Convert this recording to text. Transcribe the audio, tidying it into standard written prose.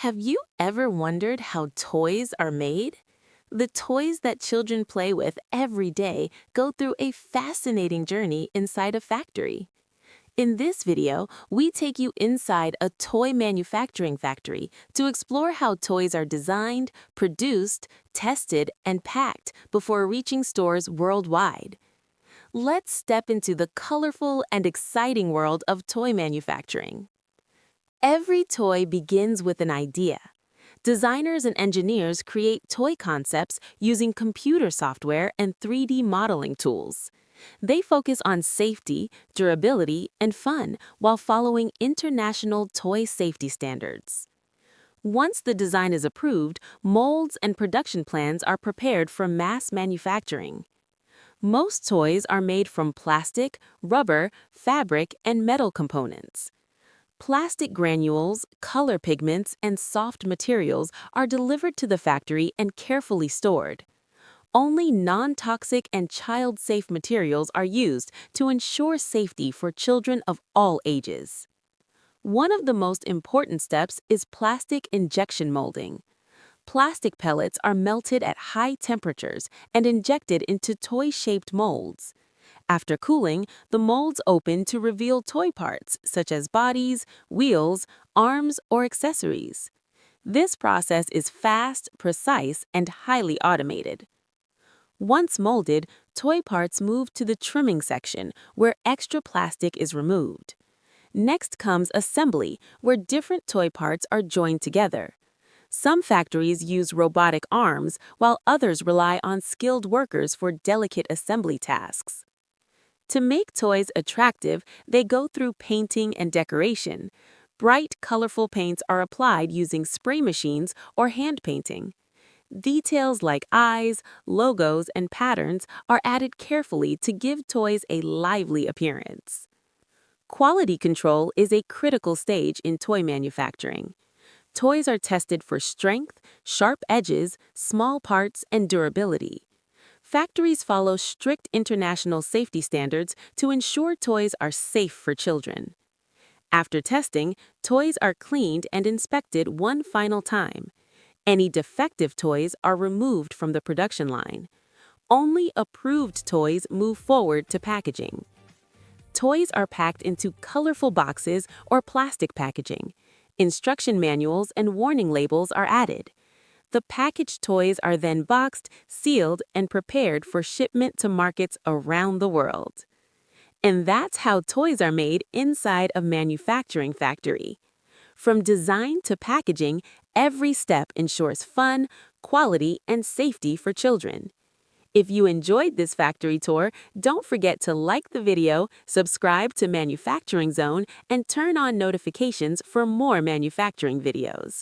Have you ever wondered how toys are made? The toys that children play with every day go through a fascinating journey inside a factory. In this video, we take you inside a toy manufacturing factory to explore how toys are designed, produced, tested, and packed before reaching stores worldwide. Let's step into the colorful and exciting world of toy manufacturing. Every toy begins with an idea. Designers and engineers create toy concepts using computer software and 3D modeling tools. They focus on safety, durability, and fun while following international toy safety standards. Once the design is approved, molds and production plans are prepared for mass manufacturing. Most toys are made from plastic, rubber, fabric, and metal components. Plastic granules, color pigments, and soft materials are delivered to the factory and carefully stored. Only non-toxic and child-safe materials are used to ensure safety for children of all ages. One of the most important steps is plastic injection molding. Plastic pellets are melted at high temperatures and injected into toy-shaped molds. After cooling, the molds open to reveal toy parts such as bodies, wheels, arms, or accessories. This process is fast, precise, and highly automated. Once molded, toy parts move to the trimming section, where extra plastic is removed. Next comes assembly, where different toy parts are joined together. Some factories use robotic arms, while others rely on skilled workers for delicate assembly tasks. To make toys attractive, they go through painting and decoration. Bright, colorful paints are applied using spray machines or hand painting. Details like eyes, logos, and patterns are added carefully to give toys a lively appearance. Quality control is a critical stage in toy manufacturing. Toys are tested for strength, sharp edges, small parts, and durability. Factories follow strict international safety standards to ensure toys are safe for children. After testing, toys are cleaned and inspected one final time. Any defective toys are removed from the production line. Only approved toys move forward to packaging. Toys are packed into colorful boxes or plastic packaging. Instruction manuals and warning labels are added. The packaged toys are then boxed, sealed, and prepared for shipment to markets around the world. And that's how toys are made inside a manufacturing factory. From design to packaging, every step ensures fun, quality, and safety for children. If you enjoyed this factory tour, don't forget to like the video, subscribe to Manufacturing Zone, and turn on notifications for more manufacturing videos.